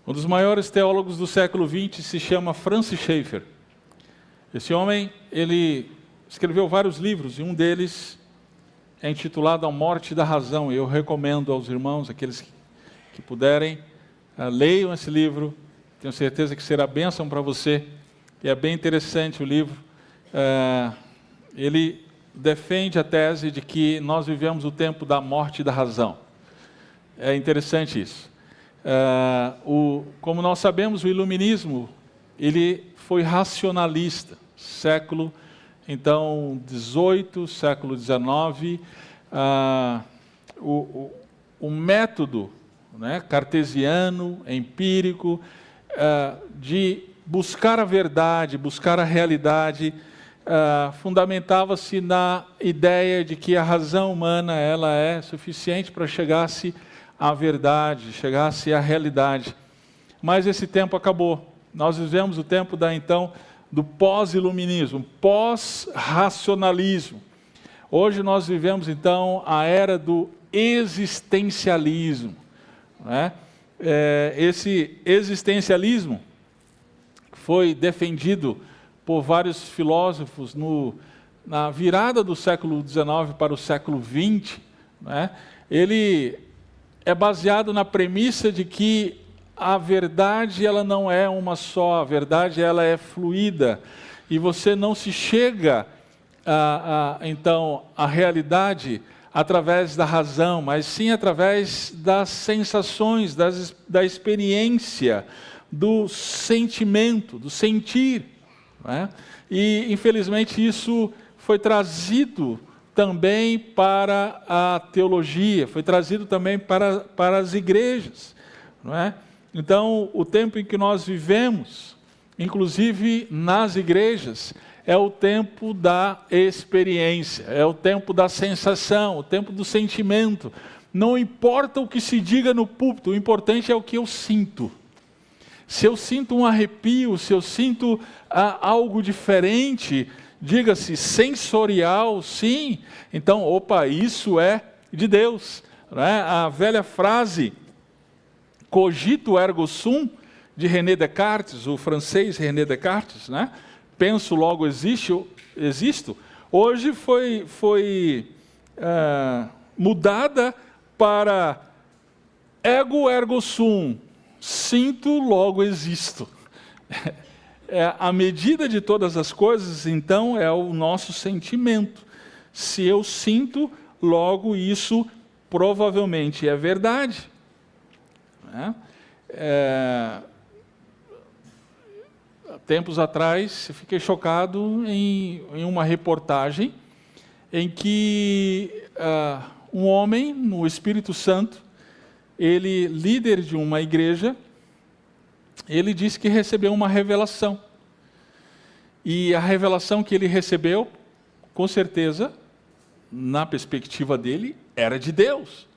Um dos maiores teólogos do século XX se chama Francis Schaeffer. Esse homem, ele escreveu vários livros, e um deles é intitulado A Morte da Razão. Eu recomendo aos irmãos, aqueles que puderem, leiam esse livro. Tenho certeza que será bênção para você. E é bem interessante o livro. Ele defende a tese de que nós vivemos o tempo da morte da razão. É interessante isso. Como nós sabemos, o iluminismo, ele foi racionalista. Século, então, 18, século 19, o método, né, cartesiano, empírico, de buscar a verdade, buscar a realidade, fundamentava-se na ideia de que a razão humana ela é suficiente para chegar-se à verdade, chegar-se à realidade. Mas esse tempo acabou. Nós vivemos o tempo do pós-iluminismo, pós-racionalismo. Hoje nós vivemos, então, a era do existencialismo, né? Esse existencialismo foi defendido por vários filósofos na virada do século XIX para o século XX, né? Ele é baseado na premissa de que a verdade ela não é uma só, a verdade ela é fluida, e você não se chega então à realidade através da razão, mas sim através das sensações, da experiência, do sentimento, do sentir, né? E infelizmente isso foi trazido também para a teologia, foi trazido também para as igrejas, não é? Então, o tempo em que nós vivemos, inclusive nas igrejas, é o tempo da experiência, é o tempo da sensação, o tempo do sentimento. Não importa o que se diga no púlpito, o importante é o que eu sinto. Se eu sinto um arrepio, se eu sinto algo diferente, diga-se sensorial, sim, então, isso é de Deus, né? A velha frase cogito ergo sum, de René Descartes, o francês René Descartes, né? Penso, logo existo. Hoje foi mudada para ego ergo sum, sinto, logo existo. A medida de todas as coisas, então, é o nosso sentimento. Se eu sinto, logo isso provavelmente é verdade. Tempos atrás, eu fiquei chocado em uma reportagem em que um homem, no Espírito Santo, ele, líder de uma igreja, ele disse que recebeu uma revelação. E a revelação que ele recebeu, com certeza, na perspectiva dele, era de Deus.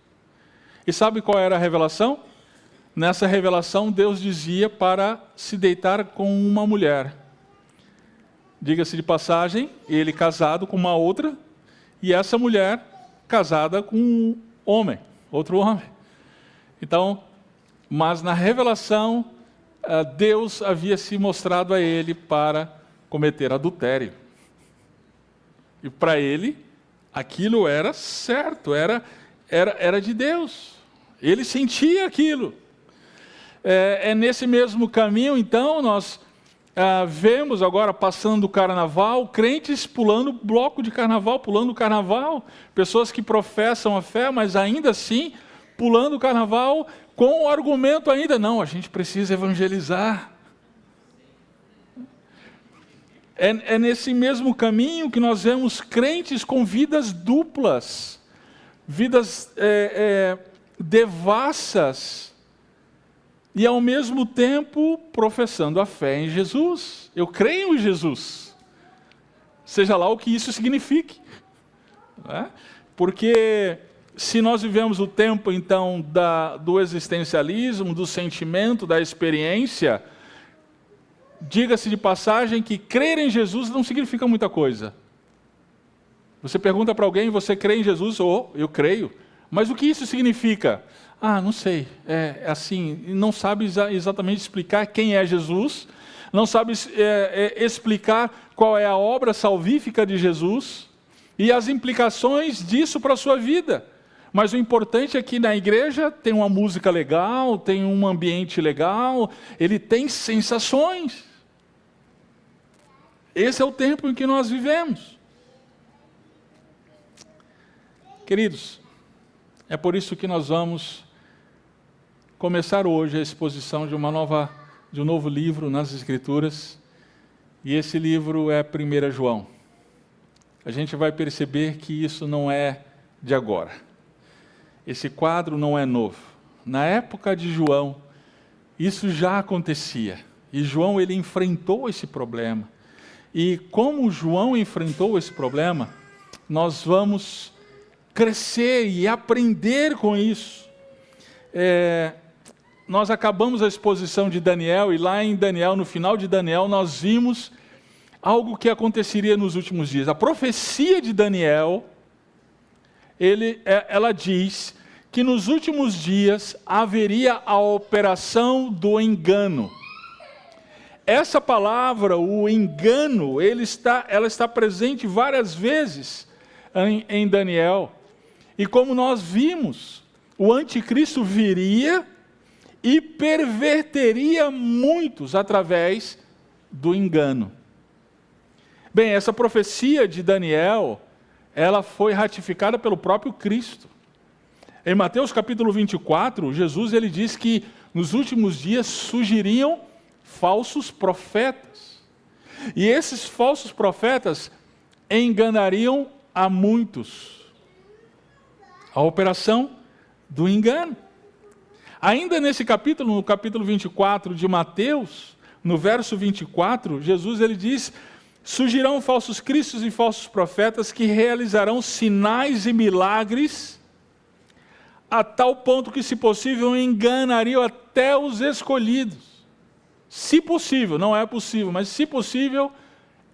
E sabe qual era a revelação? Nessa revelação, Deus dizia para se deitar com uma mulher. Diga-se de passagem, ele casado com uma outra, e essa mulher casada com um homem, outro homem. Então, mas na revelação, Deus havia se mostrado a ele para cometer adultério. E para ele, aquilo era certo, era de Deus. Ele sentia aquilo. É nesse mesmo caminho, então, nós vemos agora, passando o carnaval, crentes pulando bloco de carnaval, pulando o carnaval, pessoas que professam a fé, mas ainda assim, pulando o carnaval, com o argumento ainda, não, a gente precisa evangelizar. É nesse mesmo caminho que nós vemos crentes com vidas duplas, vidas devassas, e ao mesmo tempo professando a fé em Jesus. Eu creio em Jesus, seja lá o que isso signifique, né? Porque se nós vivemos o tempo então do existencialismo, do sentimento, da experiência, diga-se de passagem que crer em Jesus não significa muita coisa. Você pergunta para alguém, você crê em Jesus? Eu creio. Mas o que isso significa? não sei, assim, não sabe exatamente explicar quem é Jesus, não sabe explicar qual é a obra salvífica de Jesus e as implicações disso para a sua vida. Mas o importante é que na igreja tem uma música legal, tem um ambiente legal, ele tem sensações. Esse é o tempo em que nós vivemos. Queridos, é por isso que nós vamos começar hoje a exposição de um novo livro nas Escrituras, e esse livro é 1 João. A gente vai perceber que isso não é de agora. Esse quadro não é novo. Na época de João, isso já acontecia. E João, ele enfrentou esse problema. E como João enfrentou esse problema, nós vamos crescer e aprender com isso. Nós acabamos a exposição de Daniel, e lá em Daniel, no final de Daniel, nós vimos algo que aconteceria nos últimos dias. A profecia de Daniel, ela diz que nos últimos dias haveria a operação do engano. Essa palavra, o engano, ela está presente várias vezes em Daniel. E como nós vimos, o anticristo viria e perverteria muitos através do engano. Bem, essa profecia de Daniel, ela foi ratificada pelo próprio Cristo. Em Mateus capítulo 24, Jesus ele diz que nos últimos dias surgiriam falsos profetas. E esses falsos profetas enganariam a muitos. A operação do engano. Ainda nesse capítulo, no capítulo 24 de Mateus, no verso 24, Jesus ele diz: surgirão falsos cristos e falsos profetas que realizarão sinais e milagres, a tal ponto que, se possível, enganariam até os escolhidos. Se possível, não é possível, mas se possível,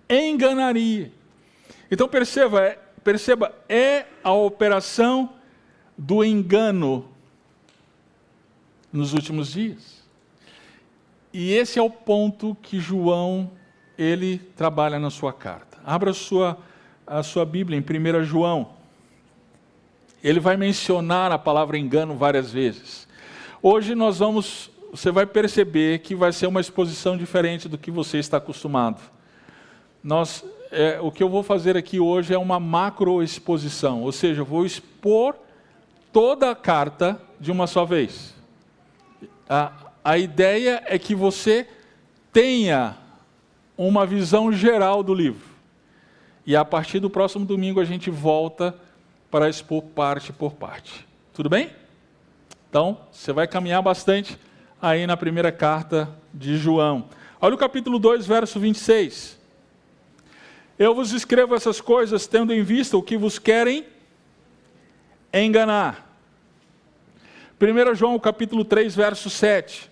enganaria. Então perceba, é a operação do engano nos últimos dias. E esse é o ponto que João, ele trabalha na sua carta. Abra a sua Bíblia em 1 João. Ele vai mencionar a palavra engano várias vezes. Hoje você vai perceber que vai ser uma exposição diferente do que você está acostumado. O que eu vou fazer aqui hoje é uma macro exposição, ou seja, eu vou expor toda a carta de uma só vez. A ideia é que você tenha uma visão geral do livro. E a partir do próximo domingo a gente volta para expor parte por parte. Tudo bem? Então, você vai caminhar bastante aí na primeira carta de João. Olha o capítulo 2, verso 26. Eu vos escrevo essas coisas tendo em vista o que vos querem enganar. 1 João capítulo 3, verso 7.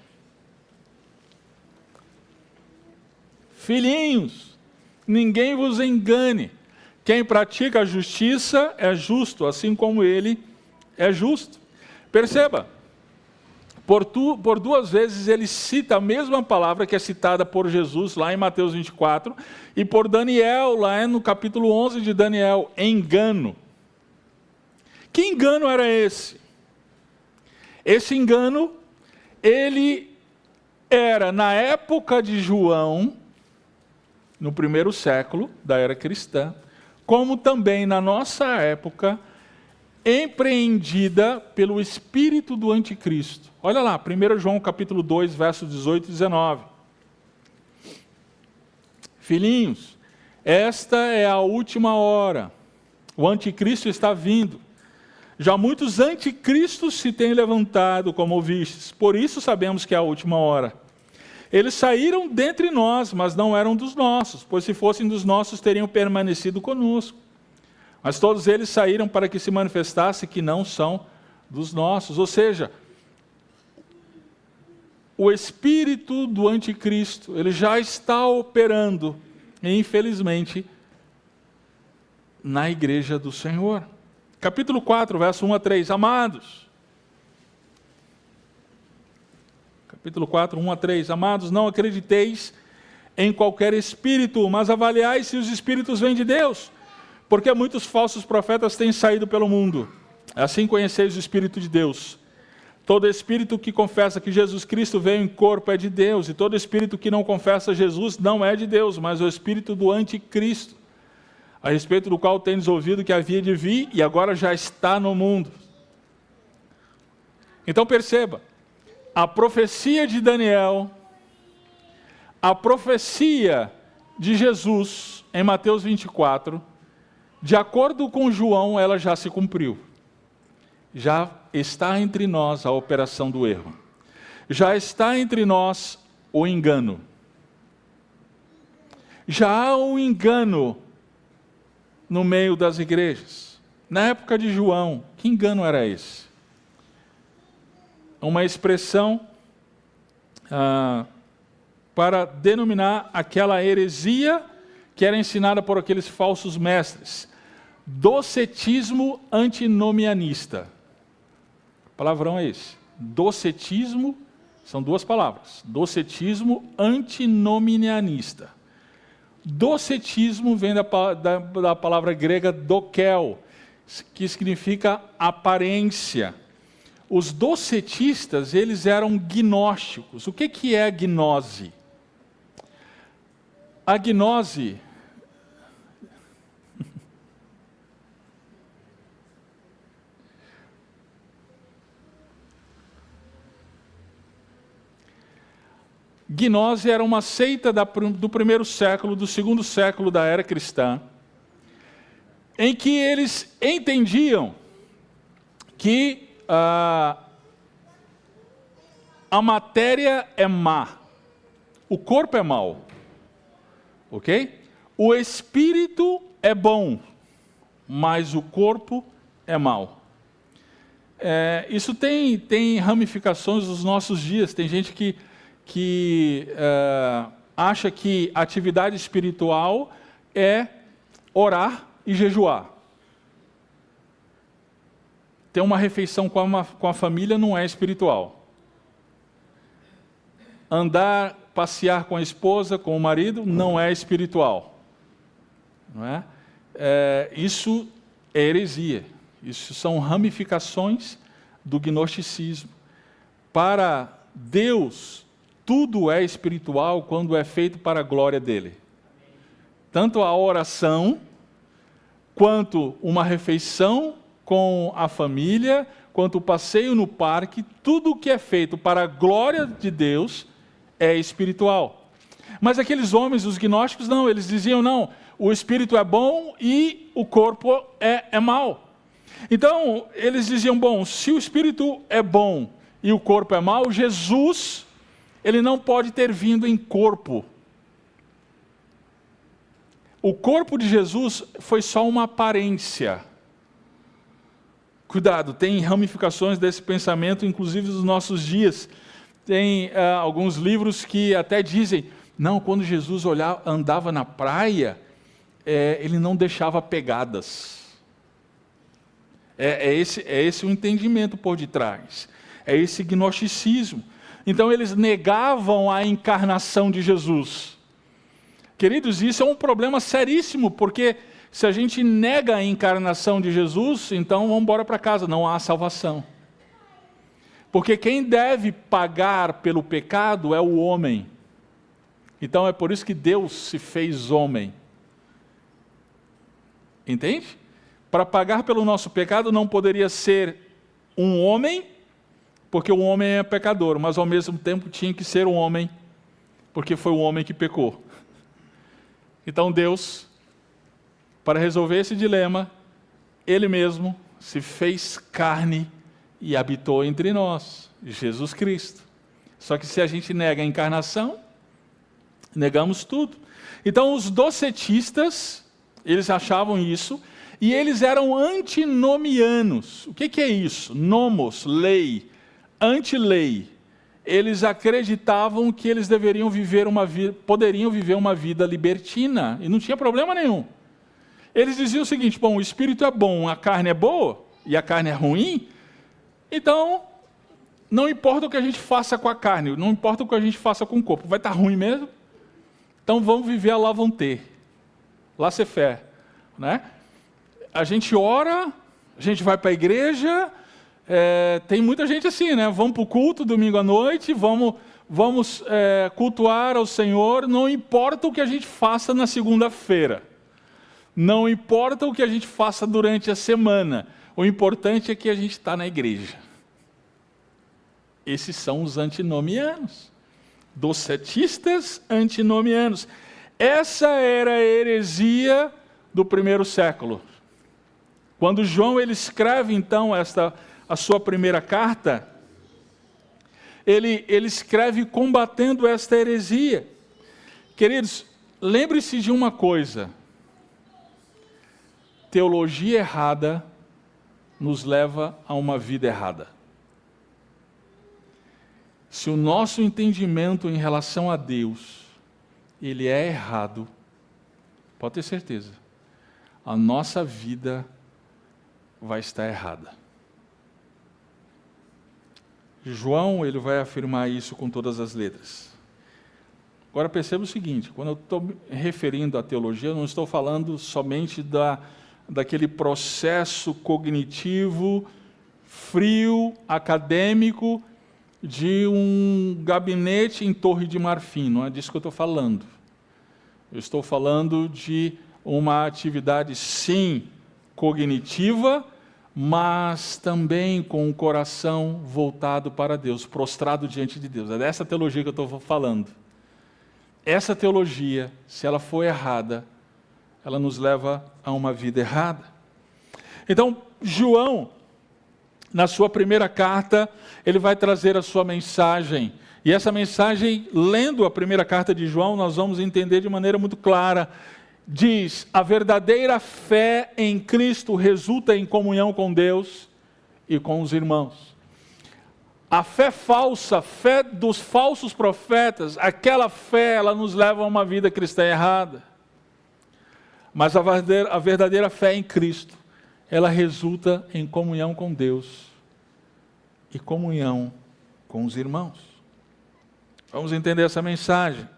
Filhinhos, ninguém vos engane. Quem pratica a justiça é justo, assim como ele é justo. Perceba, por duas vezes ele cita a mesma palavra que é citada por Jesus lá em Mateus 24 e por Daniel lá no capítulo 11 de Daniel, engano. Que engano era esse? Esse engano, ele era na época de João, no primeiro século da era cristã, como também na nossa época, empreendida pelo espírito do anticristo. Olha lá, 1 João capítulo 2, versos 18 e 19. Filhinhos, esta é a última hora. O anticristo está vindo. Já muitos anticristos se têm levantado, como ouvistes. Por isso sabemos que é a última hora. Eles saíram dentre nós, mas não eram dos nossos, pois se fossem dos nossos, teriam permanecido conosco. Mas todos eles saíram para que se manifestasse que não são dos nossos. Ou seja, o espírito do anticristo, ele já está operando, infelizmente, na igreja do Senhor. Capítulo 4, verso 1 a 3. Amados, Capítulo 4, 1 a 3. Amados, não acrediteis em qualquer espírito, mas avaliai se os espíritos vêm de Deus, porque muitos falsos profetas têm saído pelo mundo. Assim conheceis o Espírito de Deus. Todo espírito que confessa que Jesus Cristo veio em corpo é de Deus, e todo espírito que não confessa Jesus não é de Deus, mas o espírito do anticristo, a respeito do qual tendes ouvido que havia de vir e agora já está no mundo. Então perceba, a profecia de Daniel, a profecia de Jesus em Mateus 24, de acordo com João, ela já se cumpriu. Já está entre nós a operação do erro. Já está entre nós o engano. Já há um engano no meio das igrejas. Na época de João, que engano era esse? Uma expressão para denominar aquela heresia que era ensinada por aqueles falsos mestres. Docetismo antinomianista. Palavrão é esse. Docetismo, são duas palavras. Docetismo antinomianista. Docetismo vem da palavra grega dokel, que significa aparência. Os docetistas, eles eram gnósticos. O que é a gnose? A gnose Gnose era uma seita do primeiro século, do segundo século da era cristã, em que eles entendiam que a matéria é má, o corpo é mau, ok? O espírito é bom, mas o corpo é mau. Isso tem ramificações nos nossos dias. Tem gente que acha que atividade espiritual é orar e jejuar. Ter uma refeição com a família não é espiritual. Passear com a esposa, com o marido, não é espiritual. Não é? Isso é heresia. Isso são ramificações do gnosticismo. Para Deus, tudo é espiritual quando é feito para a glória dele. Tanto a oração, quanto uma refeição com a família, quanto o passeio no parque, tudo que é feito para a glória de Deus é espiritual. Mas aqueles homens, os gnósticos, não, eles diziam não, o espírito é bom e o corpo é mau. Então, eles diziam, bom, se o espírito é bom e o corpo é mau, Jesus, ele não pode ter vindo em corpo. O corpo de Jesus foi só uma aparência. Cuidado, tem ramificações desse pensamento, inclusive nos nossos dias. Tem alguns livros que até dizem, não, quando Jesus andava na praia, ele não deixava pegadas. É esse o entendimento por detrás. É esse gnosticismo. Então eles negavam a encarnação de Jesus. Queridos, isso é um problema seríssimo, porque se a gente nega a encarnação de Jesus, então vamos embora para casa, não há salvação. Porque quem deve pagar pelo pecado é o homem. Então é por isso que Deus se fez homem. Entende? Para pagar pelo nosso pecado não poderia ser um homem, porque o homem é pecador, mas ao mesmo tempo tinha que ser um homem, porque foi o homem que pecou. Então Deus, para resolver esse dilema, Ele mesmo se fez carne e habitou entre nós, Jesus Cristo. Só que se a gente nega a encarnação, negamos tudo. Então os docetistas, eles achavam isso, e eles eram antinomianos. O que é isso? Nomos, lei, anti-lei. Eles acreditavam que eles poderiam viver uma vida libertina, e não tinha problema nenhum. Eles diziam o seguinte, bom, o espírito é bom, a carne é boa, e a carne é ruim, então não importa o que a gente faça com a carne, não importa o que a gente faça com o corpo, vai estar ruim mesmo? Então vamos viver a lá vão ter. Lá ser fé, né? A gente ora, a gente vai para a igreja, tem muita gente assim, né? Vamos para o culto domingo à noite, vamos cultuar ao Senhor, não importa o que a gente faça na segunda-feira, não importa o que a gente faça durante a semana, o importante é que a gente está na igreja. Esses são os antinomianos, docetistas antinomianos. Essa era a heresia do primeiro século. Quando João ele escreve então a sua primeira carta, ele escreve combatendo esta heresia. Queridos, lembre-se de uma coisa: teologia errada nos leva a uma vida errada. Se o nosso entendimento em relação a Deus, ele é errado, pode ter certeza, a nossa vida vai estar errada. João, ele vai afirmar isso com todas as letras. Agora perceba o seguinte, quando eu estou me referindo à teologia, eu não estou falando somente daquele processo cognitivo, frio, acadêmico, de um gabinete em Torre de Marfim, não é disso que eu estou falando. Eu estou falando de uma atividade, sim, cognitiva, mas também com o coração voltado para Deus, prostrado diante de Deus. É dessa teologia que eu estou falando. Essa teologia, se ela for errada, ela nos leva a uma vida errada. Então, João, na sua primeira carta, ele vai trazer a sua mensagem. E essa mensagem, lendo a primeira carta de João, nós vamos entender de maneira muito clara. Diz: a verdadeira fé em Cristo resulta em comunhão com Deus e com os irmãos. A fé falsa, a fé dos falsos profetas, aquela fé, ela nos leva a uma vida cristã errada. Mas a verdadeira fé em Cristo, ela resulta em comunhão com Deus e comunhão com os irmãos. Vamos entender essa mensagem.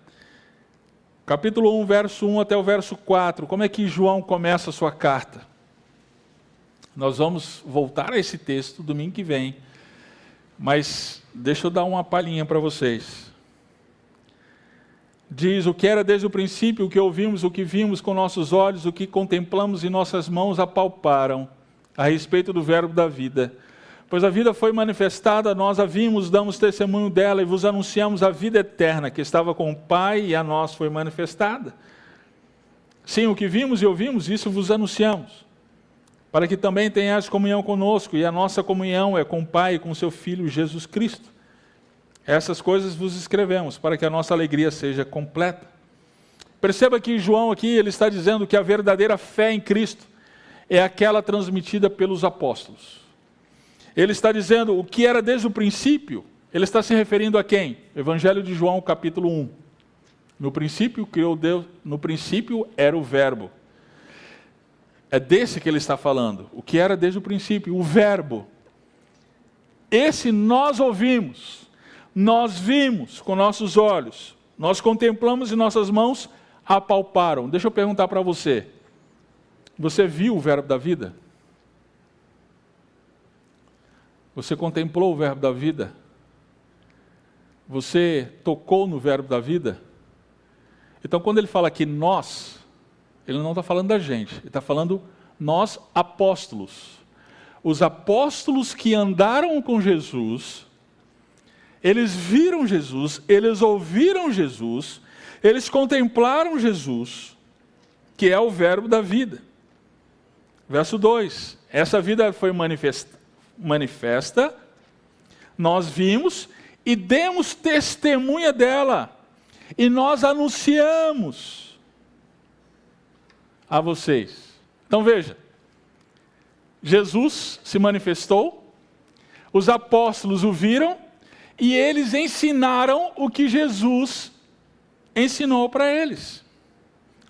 Capítulo 1, verso 1 até o verso 4. Como é que João começa a sua carta? Nós vamos voltar a esse texto domingo que vem, mas deixa eu dar uma palhinha para vocês. Diz: o que era desde o princípio, o que ouvimos, o que vimos com nossos olhos, o que contemplamos e nossas mãos apalparam, a respeito do verbo da vida. Pois a vida foi manifestada, nós a vimos, damos testemunho dela e vos anunciamos a vida eterna, que estava com o Pai e a nós foi manifestada. Sim, o que vimos e ouvimos, isso vos anunciamos, para que também tenhais comunhão conosco, e a nossa comunhão é com o Pai e com seu Filho Jesus Cristo. Essas coisas vos escrevemos, para que a nossa alegria seja completa. Perceba que João aqui, ele está dizendo que a verdadeira fé em Cristo é aquela transmitida pelos apóstolos. Ele está dizendo o que era desde o princípio, ele está se referindo a quem? Evangelho de João, capítulo 1. No princípio criou Deus, no princípio era o verbo. É desse que ele está falando, o que era desde o princípio, o verbo. Esse nós ouvimos, nós vimos com nossos olhos, nós contemplamos e nossas mãos apalparam. Deixa eu perguntar para você, você viu o verbo da vida? Você contemplou o verbo da vida? Você tocou no verbo da vida? Então, quando ele fala aqui nós, ele não está falando da gente, ele está falando nós apóstolos. Os apóstolos que andaram com Jesus, eles viram Jesus, eles ouviram Jesus, eles contemplaram Jesus, que é o verbo da vida. Verso 2, essa vida foi manifesta, nós vimos e demos testemunha dela, e nós anunciamos a vocês. Então veja, Jesus se manifestou, os apóstolos o viram, e eles ensinaram o que Jesus ensinou para eles.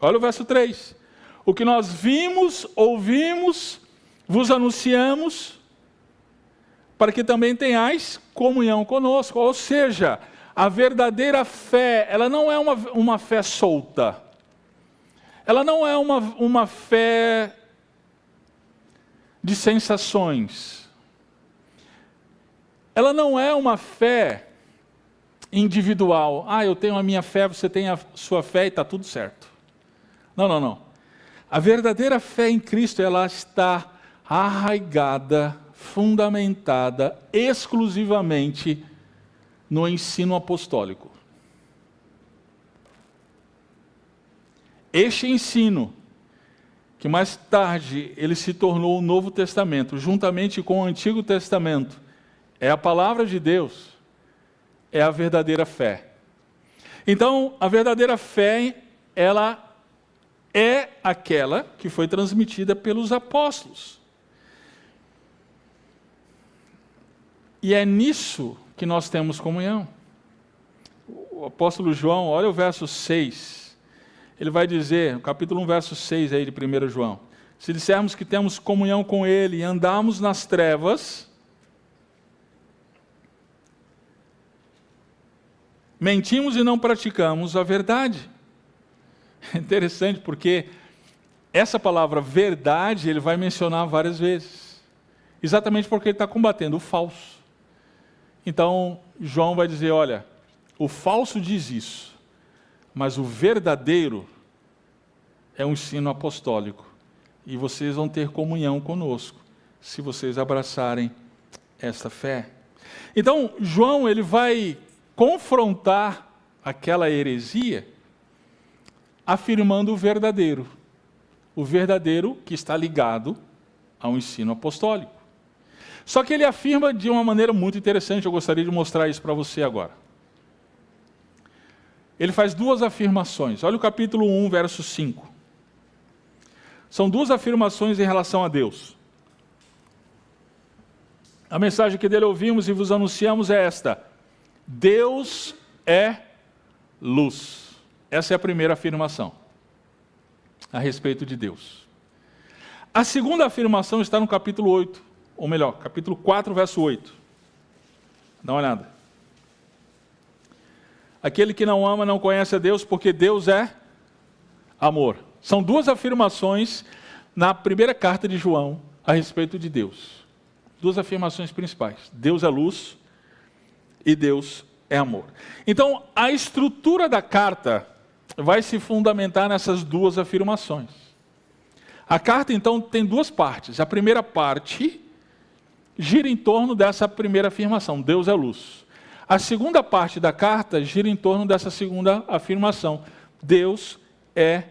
Olha o verso 3. O que nós vimos, ouvimos, vos anunciamos, para que também tenhais comunhão conosco. Ou seja, a verdadeira fé, ela não é uma fé solta. Ela não é uma fé de sensações. Ela não é uma fé individual. Eu tenho a minha fé, você tem a sua fé e está tudo certo. Não. A verdadeira fé em Cristo, ela está arraigada, fundamentada exclusivamente no ensino apostólico. Este ensino, que mais tarde ele se tornou o Novo Testamento, juntamente com o Antigo Testamento, é a palavra de Deus, é a verdadeira fé. Então, a verdadeira fé, ela é aquela que foi transmitida pelos apóstolos. E é nisso que nós temos comunhão. O apóstolo João, olha o verso 6. Ele vai dizer, no capítulo 1, verso 6 aí de 1 João. Se dissermos que temos comunhão com Ele e andamos nas trevas, mentimos e não praticamos a verdade. É interessante porque essa palavra verdade ele vai mencionar várias vezes. Exatamente porque ele está combatendo o falso. Então, João vai dizer, olha, o falso diz isso, mas o verdadeiro é um ensino apostólico. E vocês vão ter comunhão conosco, se vocês abraçarem esta fé. Então, João ele vai confrontar aquela heresia, afirmando o verdadeiro que está ligado ao ensino apostólico. Só que ele afirma de uma maneira muito interessante, eu gostaria de mostrar isso para você agora. Ele faz duas afirmações, olha o capítulo 1, verso 5. São duas afirmações em relação a Deus. A mensagem que dele ouvimos e vos anunciamos é esta: Deus é luz. Essa é a primeira afirmação a respeito de Deus. A segunda afirmação está no capítulo 8, ou melhor, capítulo 4, verso 8. Dá uma olhada. Aquele que não ama não conhece a Deus, porque Deus é amor. São duas afirmações na primeira carta de João a respeito de Deus. Duas afirmações principais. Deus é luz e Deus é amor. Então, a estrutura da carta vai se fundamentar nessas duas afirmações. A carta, então, tem duas partes. A primeira parte gira em torno dessa primeira afirmação, Deus é luz. A segunda parte da carta gira em torno dessa segunda afirmação, Deus é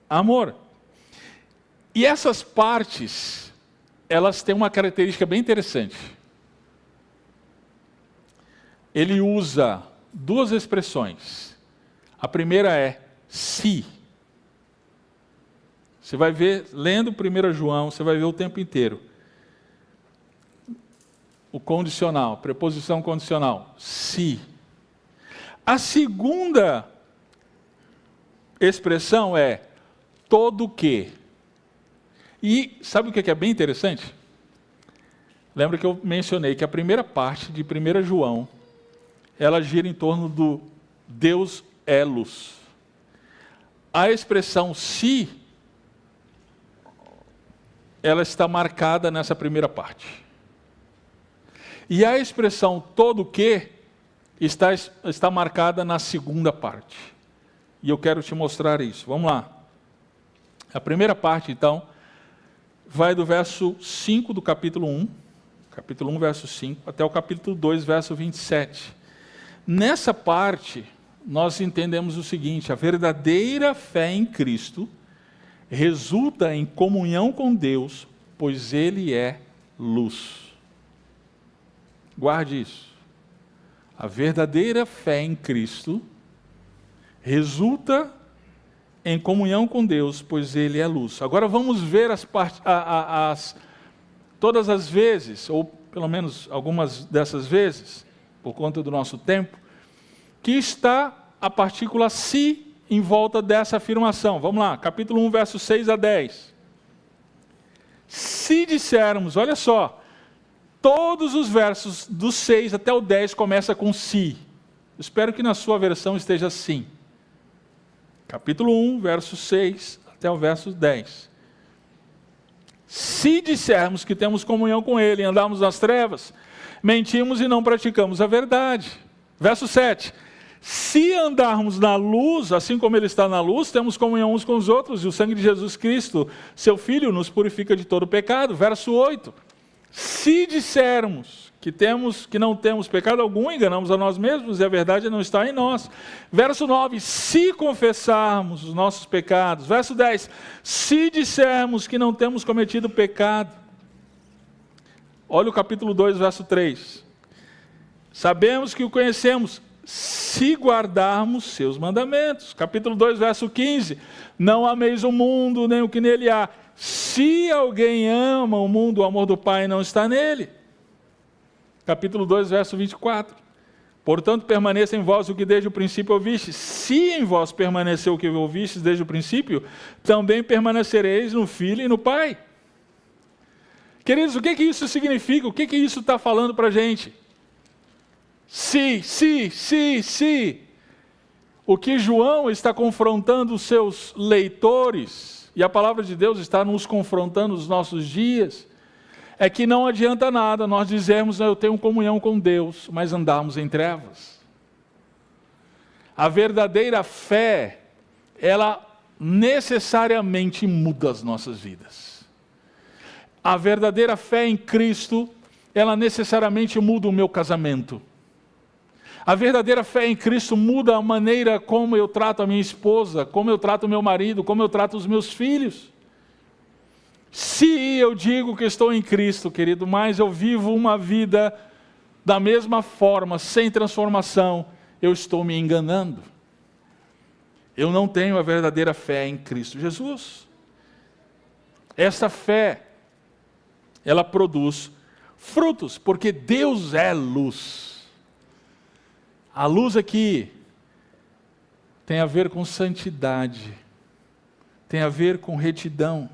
amor. E essas partes, elas têm uma característica bem interessante. Ele usa duas expressões. A primeira é se. Você vai ver, lendo 1 João, você vai ver o tempo inteiro. O condicional, preposição condicional, se. A segunda expressão é todo que. E sabe o que é bem interessante? Lembra que eu mencionei que a primeira parte de 1 João, ela gira em torno do Deus é luz. A expressão se, ela está marcada nessa primeira parte. E a expressão todo que está marcada na segunda parte. E eu quero te mostrar isso. Vamos lá. A primeira parte, então, vai do verso 5 do capítulo 1, capítulo 1, verso 5, até o capítulo 2, verso 27. Nessa parte, nós entendemos o seguinte: a verdadeira fé em Cristo resulta em comunhão com Deus, pois Ele é luz. Guarde isso. A verdadeira fé em Cristo resulta em comunhão com Deus, pois Ele é luz. Agora vamos ver todas as vezes, ou pelo menos algumas dessas vezes, por conta do nosso tempo, que está a partícula se em volta dessa afirmação. Vamos lá, capítulo 1, versos 6 a 10. Se dissermos, olha só, todos os versos do 6 até o 10 começa com se. Espero que na sua versão esteja assim. Capítulo 1, verso 6 até o verso 10. Se dissermos que temos comunhão com Ele e andamos nas trevas, mentimos e não praticamos a verdade. Verso 7. Se andarmos na luz, assim como Ele está na luz, temos comunhão uns com os outros, e o sangue de Jesus Cristo, seu Filho, nos purifica de todo pecado. Verso 8. Se dissermos que não temos pecado algum, enganamos a nós mesmos, e a verdade não está em nós. Verso 9. Se confessarmos os nossos pecados. Verso 10. Se dissermos que não temos cometido pecado. Olha o capítulo 2, verso 3. Sabemos que o conhecemos, se guardarmos seus mandamentos. Capítulo 2, verso 15. Não ameis o mundo, nem o que nele há. Se alguém ama o mundo, o amor do Pai não está nele. Capítulo 2, verso 24. Portanto, permaneça em vós o que desde o princípio ouvistes. Se em vós permaneceu o que ouvistes desde o princípio, também permanecereis no Filho e no Pai. Queridos, o que isso significa? O que isso está falando para a gente? Se. O que João está confrontando os seus leitores, e a palavra de Deus está nos confrontando nos nossos dias, é que não adianta nada nós dizermos, eu tenho comunhão com Deus, mas andarmos em trevas. A verdadeira fé, ela necessariamente muda as nossas vidas. A verdadeira fé em Cristo, ela necessariamente muda o meu casamento. A verdadeira fé em Cristo muda a maneira como eu trato a minha esposa, como eu trato o meu marido, como eu trato os meus filhos. Se eu digo que estou em Cristo, querido, mas eu vivo uma vida da mesma forma, sem transformação, eu estou me enganando. Eu não tenho a verdadeira fé em Cristo Jesus. Essa fé, ela produz frutos, porque Deus é luz. A luz aqui tem a ver com santidade, tem a ver com retidão.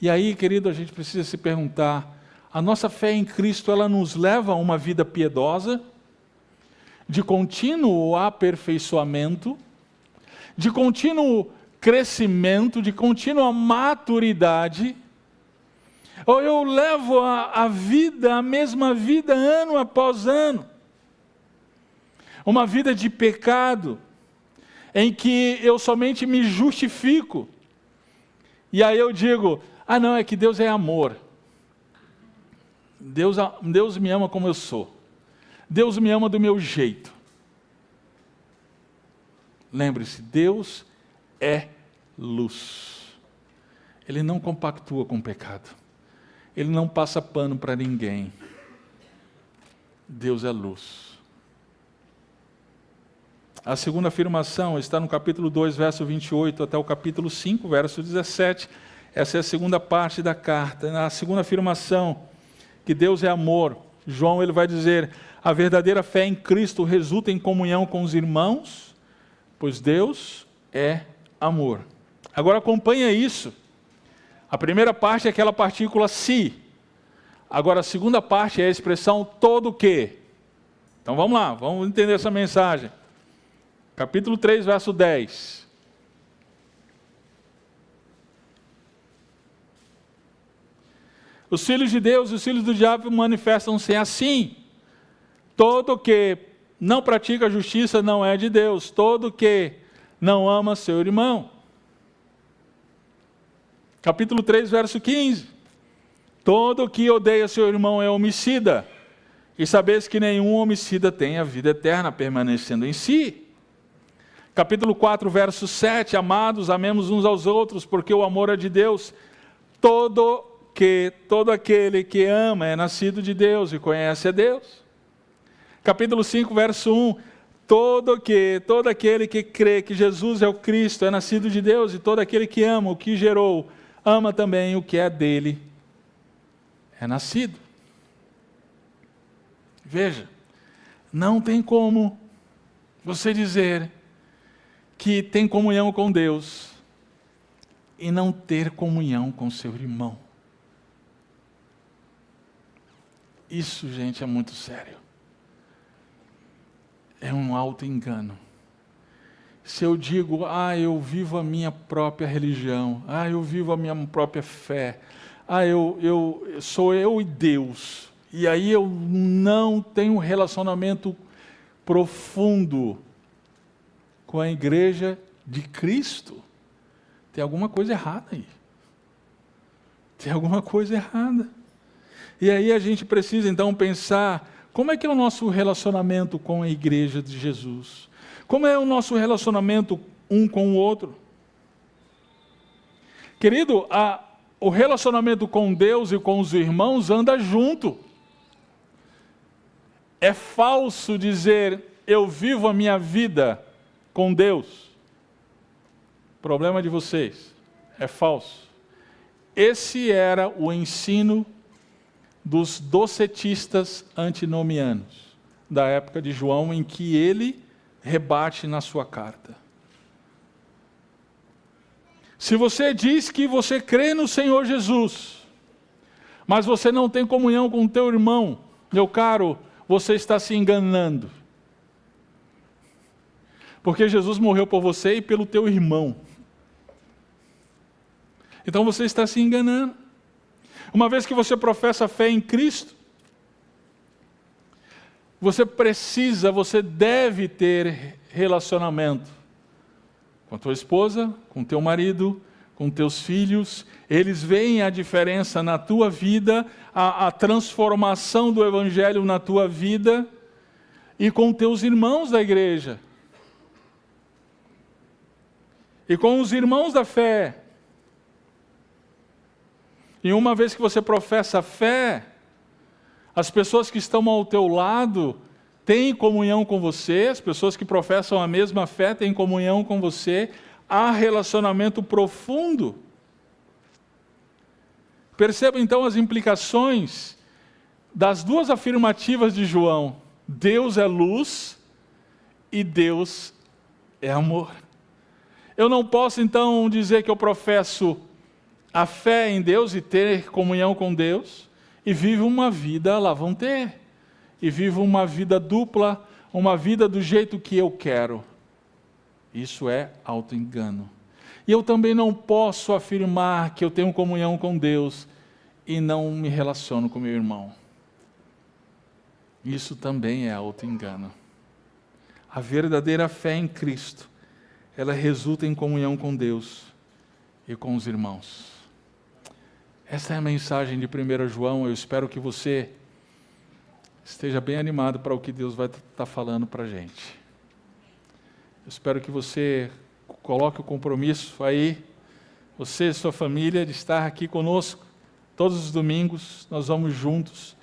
E aí, querido, a gente precisa se perguntar, a nossa fé em Cristo, ela nos leva a uma vida piedosa, de contínuo aperfeiçoamento, de contínuo crescimento, de contínua maturidade, ou eu levo a vida, a mesma vida, ano após ano, uma vida de pecado, em que eu somente me justifico, e aí eu digo, não, é que Deus é amor, Deus me ama como eu sou, Deus me ama do meu jeito. Lembre-se, Deus é luz, Ele não compactua com o pecado, Ele não passa pano para ninguém, Deus é luz. A segunda afirmação está no capítulo 2, verso 28, até o capítulo 5, verso 17. Essa é a segunda parte da carta. Na segunda afirmação, que Deus é amor, João ele vai dizer, a verdadeira fé em Cristo resulta em comunhão com os irmãos, pois Deus é amor. Agora acompanha isso. A primeira parte é aquela partícula se. Agora a segunda parte é a expressão todo que. Então vamos lá, vamos entender essa mensagem. Capítulo 3, verso 10. Os filhos de Deus e os filhos do diabo manifestam-se assim. Todo que não pratica a justiça não é de Deus. Todo que não ama seu irmão. Capítulo 3, verso 15. Todo que odeia seu irmão é homicida. E sabeis que nenhum homicida tem a vida eterna permanecendo em si. Capítulo 4, verso 7, amados, amemos uns aos outros, porque o amor é de Deus. Todo aquele que ama é nascido de Deus e conhece a Deus. Capítulo 5, verso 1, todo aquele que crê que Jesus é o Cristo é nascido de Deus, e todo aquele que ama o que gerou, ama também o que é dele, é nascido. Veja, não tem como você dizer que tem comunhão com Deus e não ter comunhão com seu irmão. Isso, gente, é muito sério. É um auto-engano. Se eu digo, eu vivo a minha própria religião, eu vivo a minha própria fé, sou eu e Deus, e aí eu não tenho um relacionamento profundo com a igreja de Cristo, tem alguma coisa errada aí. Tem alguma coisa errada. E aí a gente precisa então pensar, como é que é o nosso relacionamento com a igreja de Jesus? Como é o nosso relacionamento um com o outro? Querido, o relacionamento com Deus e com os irmãos anda junto. É falso dizer, eu vivo a minha vida com Deus. Problema de vocês. É falso. Esse era o ensino dos docetistas antinomianos, da época de João, em que ele rebate na sua carta. Se você diz que você crê no Senhor Jesus, mas você não tem comunhão com o teu irmão, meu caro, você está se enganando. Porque Jesus morreu por você e pelo teu irmão. Então você está se enganando. Uma vez que você professa fé em Cristo, você deve ter relacionamento com a tua esposa, com o teu marido, com teus filhos. Eles veem a diferença na tua vida, a transformação do Evangelho na tua vida, e com teus irmãos da igreja. E com os irmãos da fé. E uma vez que você professa a fé, as pessoas que estão ao teu lado têm comunhão com você, as pessoas que professam a mesma fé têm comunhão com você, há relacionamento profundo. Perceba então as implicações das duas afirmativas de João. Deus é luz e Deus é amor. Eu não posso então dizer que eu professo a fé em Deus e ter comunhão com Deus, e vivo uma vida lá vão ter, e vivo uma vida dupla, uma vida do jeito que eu quero. Isso é auto-engano. E eu também não posso afirmar que eu tenho comunhão com Deus e não me relaciono com meu irmão. Isso também é auto-engano. A verdadeira fé em Cristo, ela resulta em comunhão com Deus e com os irmãos. Essa é a mensagem de 1 João. Eu espero que você esteja bem animado para o que Deus vai estar falando para a gente. Eu espero que você coloque o compromisso aí, você e sua família, de estar aqui conosco todos os domingos. Nós vamos juntos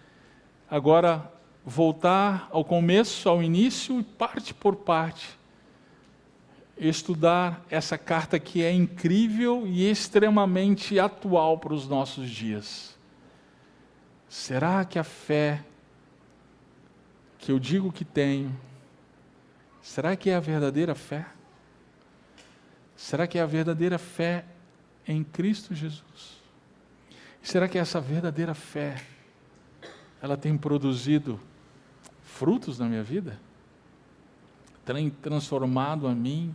agora voltar ao começo, ao início, parte por parte, estudar essa carta que é incrível e extremamente atual para os nossos dias. Será que a fé que eu digo que tenho, será que é a verdadeira fé? Será que é a verdadeira fé em Cristo Jesus? Será que essa verdadeira fé, ela tem produzido frutos na minha vida? Tem transformado a mim?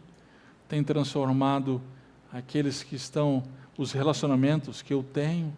Tem transformado aqueles que estão, os relacionamentos que eu tenho?